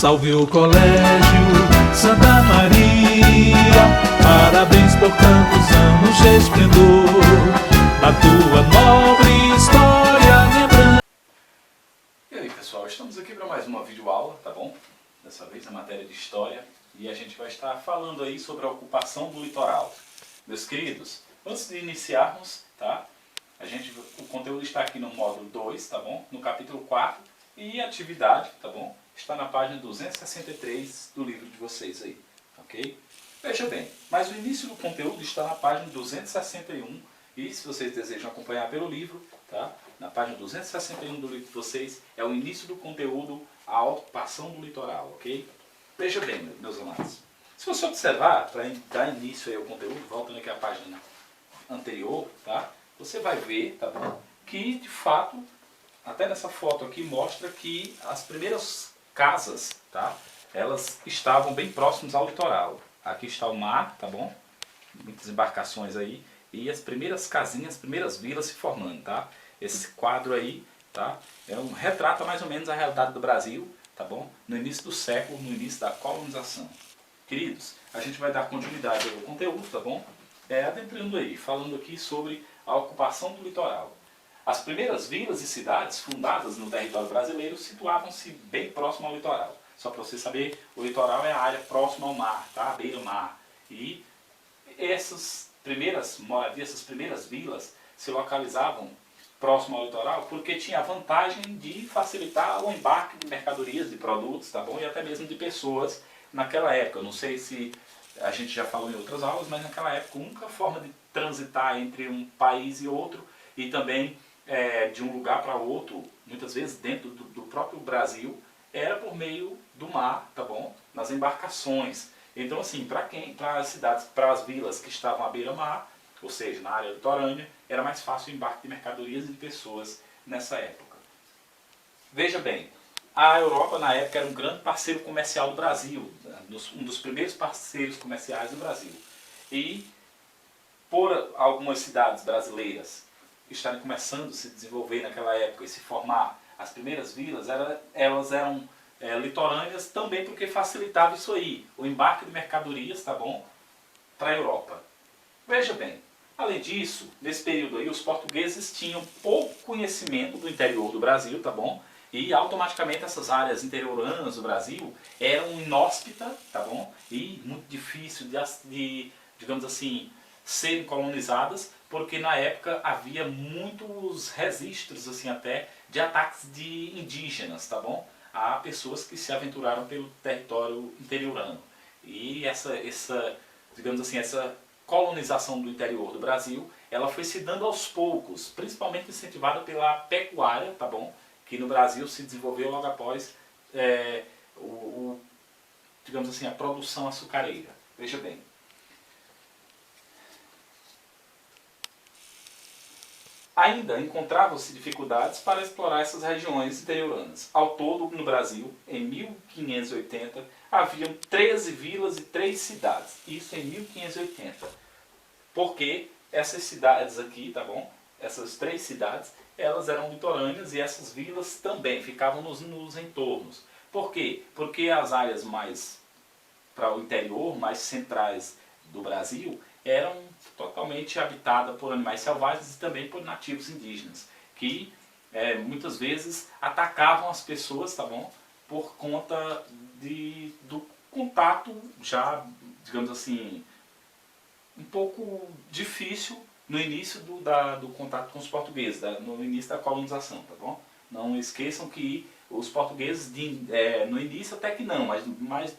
Salve o Colégio Santa Maria, parabéns por tantos anos de esplendor, da tua nobre história lembrando. E aí pessoal, estamos aqui para mais uma videoaula, tá bom? Dessa vez na matéria de História, e a gente vai estar falando aí sobre a ocupação do litoral. Meus queridos, antes de iniciarmos, tá? O conteúdo está aqui no módulo 2, tá bom? No capítulo 4, e a atividade, tá bom? Está na página 263 do livro de vocês aí, ok? Veja bem, mas o início do conteúdo está na página 261, e se vocês desejam acompanhar pelo livro, tá? Na página 261 do livro de vocês é o início do conteúdo, a ocupação do litoral, ok? Veja bem, meus amados, se você observar, para dar início aí ao conteúdo, voltando aqui à página anterior, tá? Você vai ver, tá bom, que de fato, até nessa foto aqui mostra que as primeiras casas, tá? Elas estavam bem próximas ao litoral. Aqui está o mar, tá bom? Muitas embarcações aí. E as primeiras casinhas, as primeiras vilas se formando, tá? Esse quadro aí, tá? Retrata mais ou menos a realidade do Brasil, tá bom? No início do século, no início da colonização. Queridos, a gente vai dar continuidade ao conteúdo, tá bom? Adentrando aí, falando aqui sobre a ocupação do litoral. As primeiras vilas e cidades fundadas no território brasileiro situavam-se bem próximo ao litoral. Só para você saber, o litoral é a área próxima ao mar, tá? À beira-mar. E essas primeiras moradias, essas primeiras vilas se localizavam próximo ao litoral porque tinha a vantagem de facilitar o embarque de mercadorias, de produtos, tá bom? E até mesmo de pessoas naquela época. Eu não sei se a gente já falou em outras aulas, mas naquela época a única forma de transitar entre um país e outro e também de um lugar para outro, muitas vezes dentro do próprio Brasil, era por meio do mar, tá bom? Nas embarcações. Então assim, para as cidades, para as vilas que estavam à beira-mar, ou seja, na área litorânea, era mais fácil o embarque de mercadorias e de pessoas nessa época. Veja bem, a Europa na época era um grande parceiro comercial do Brasil, um dos primeiros parceiros comerciais do Brasil. E por algumas cidades brasileiras estarem começando a se desenvolver naquela época e se formar as primeiras vilas, elas eram litorâneas também porque facilitava isso aí, o embarque de mercadorias, tá bom, para a Europa. Veja bem, além disso, nesse período aí, os portugueses tinham pouco conhecimento do interior do Brasil, tá bom, e automaticamente essas áreas interioranas do Brasil eram inóspitas, tá bom, e muito difícil de digamos assim, serem colonizadas, porque na época havia muitos registros assim até de ataques de indígenas, tá bom? Há pessoas que se aventuraram pelo território interiorano. E digamos assim, essa colonização do interior do Brasil, ela foi se dando aos poucos, principalmente incentivada pela pecuária, tá bom? Que no Brasil se desenvolveu logo após digamos assim, a produção açucareira. Veja bem. Ainda encontravam-se dificuldades para explorar essas regiões interioranas. Ao todo, no Brasil, em 1580, haviam 13 vilas e 3 cidades. Isso em 1580. Porque essas cidades aqui, tá bom? Essas 3 cidades, elas eram litorâneas e essas vilas também ficavam nos entornos. Por quê? Porque as áreas mais para o interior, mais centrais do Brasil, eram totalmente habitadas por animais selvagens e também por nativos indígenas, que muitas vezes atacavam as pessoas, tá bom? Por conta do contato já, digamos assim, um pouco difícil no início do contato com os portugueses, no início da colonização, tá bom? Não esqueçam que os portugueses, no início até que não, mas mais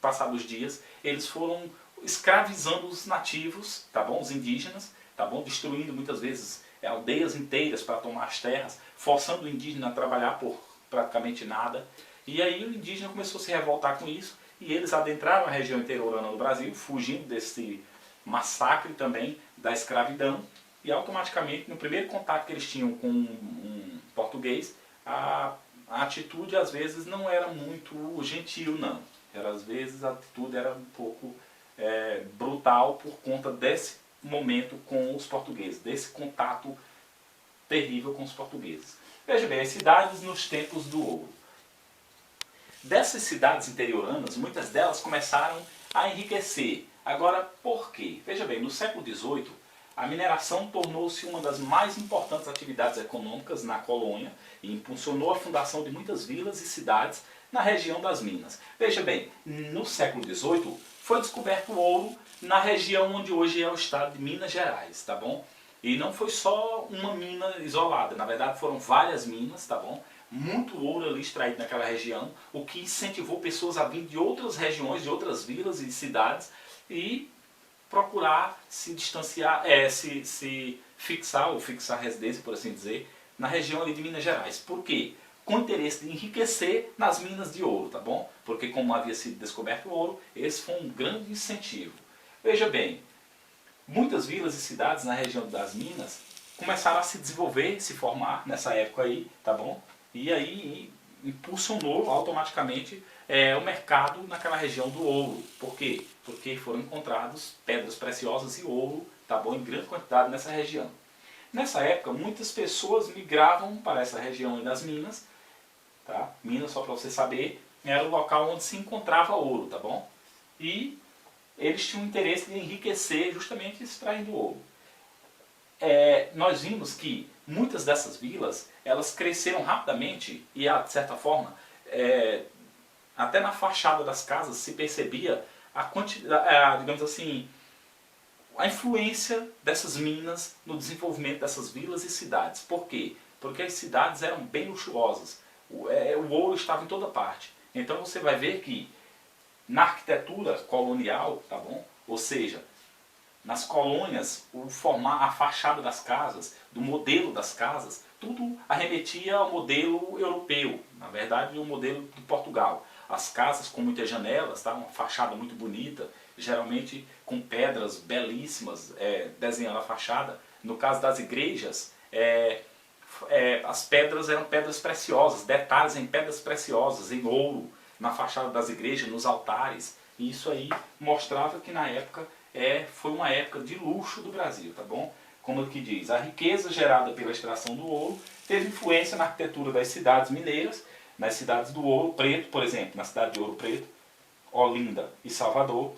passados os dias, eles foram escravizando os nativos, tá bom? Os indígenas, tá bom? Destruindo muitas vezes aldeias inteiras para tomar as terras, forçando o indígena a trabalhar por praticamente nada. E aí o indígena começou a se revoltar com isso e eles adentraram a região interiorana do Brasil, fugindo desse massacre também da escravidão, e automaticamente no primeiro contato que eles tinham com um português, a atitude às vezes não era muito gentil, não. Às vezes a atitude era um pouco brutal por conta desse momento com os portugueses, desse contato terrível com os portugueses. Veja bem, as cidades nos tempos do ouro. dessas cidades interioranas, muitas delas começaram a enriquecer. Agora, por quê? Veja bem, no século XVIII, a mineração tornou-se uma das mais importantes atividades econômicas na colônia e impulsionou a fundação de muitas vilas e cidades na região das minas. Veja bem, no século XVIII foi descoberto ouro na região onde hoje é o estado de Minas Gerais, tá bom? E não foi só uma mina isolada, na verdade foram várias minas, tá bom? Muito ouro ali extraído naquela região, o que incentivou pessoas a vir de outras regiões, de outras vilas e cidades e procurar se distanciar, se fixar, ou fixar residência, por assim dizer, na região ali de Minas Gerais. Por quê? Com o interesse de enriquecer nas minas de ouro, tá bom? Porque como havia sido descoberto o ouro, esse foi um grande incentivo. Veja bem, muitas vilas e cidades na região das minas começaram a se desenvolver, se formar nessa época aí, tá bom? E aí impulsionou automaticamente o mercado naquela região do ouro. Por quê? Porque foram encontrados pedras preciosas e ouro, tá bom, em grande quantidade nessa região. Nessa época, muitas pessoas migravam para essa região das minas, tá? Minas, só para você saber, era o local onde se encontrava ouro, tá bom? E eles tinham interesse em enriquecer justamente extraindo ouro. Nós vimos que muitas dessas vilas, elas cresceram rapidamente e, de certa forma, até na fachada das casas se percebia a quantidade, digamos assim, a influência dessas minas no desenvolvimento dessas vilas e cidades. Por quê? Porque as cidades eram bem luxuosas, o ouro estava em toda parte. Então você vai ver que na arquitetura colonial, tá bom? Ou seja, nas colônias, a fachada das casas, do modelo das casas, tudo arremetia ao modelo europeu, na verdade o modelo de Portugal. As casas com muitas janelas, tá? Uma fachada muito bonita, geralmente com pedras belíssimas desenhando a fachada. No caso das igrejas, as pedras eram pedras preciosas, detalhes em pedras preciosas, em ouro, na fachada das igrejas, nos altares. E isso aí mostrava que na época foi uma época de luxo do Brasil, tá bom? Como que diz, a riqueza gerada pela extração do ouro teve influência na arquitetura das cidades mineiras, nas cidades do Ouro Preto, por exemplo, na cidade de Ouro Preto, Olinda e Salvador,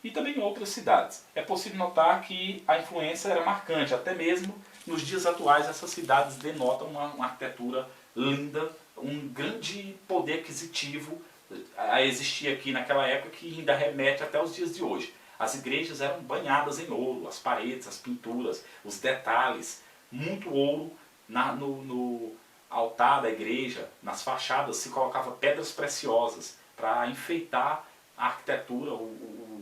e também em outras cidades. É possível notar que a influência era marcante, até mesmo nos dias atuais essas cidades denotam uma arquitetura linda, um grande poder aquisitivo a existir aqui naquela época que ainda remete até os dias de hoje. As igrejas eram banhadas em ouro, as paredes, as pinturas, os detalhes, muito ouro no altar da igreja, nas fachadas se colocava pedras preciosas para enfeitar a arquitetura,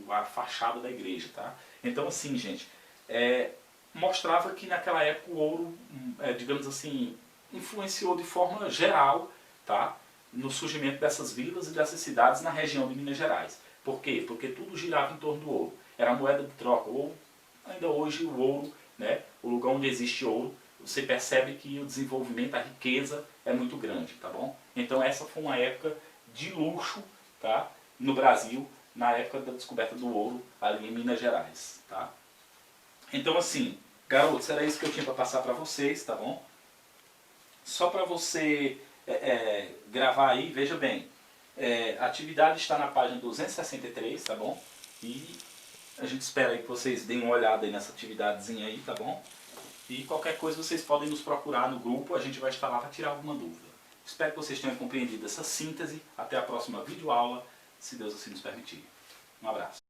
a fachada da igreja, tá? Então assim, gente, mostrava que naquela época o ouro, digamos assim, influenciou de forma geral, tá? No surgimento dessas vilas e dessas cidades na região de Minas Gerais. Por quê? Porque tudo girava em torno do ouro. Era a moeda de troca, ou ainda hoje o ouro, né? O lugar onde existe ouro, você percebe que o desenvolvimento, a riqueza é muito grande, tá bom? Então essa foi uma época de luxo, tá? No Brasil, na época da descoberta do ouro ali em Minas Gerais, tá? Então assim, garotos, era isso que eu tinha para passar para vocês, tá bom? Só para você gravar aí, veja bem, a atividade está na página 263, tá bom? E a gente espera aí que vocês deem uma olhada aí nessa atividadezinha aí, tá bom? E qualquer coisa vocês podem nos procurar no grupo, a gente vai estar lá para tirar alguma dúvida. Espero que vocês tenham compreendido essa síntese. Até a próxima videoaula, se Deus assim nos permitir. Um abraço.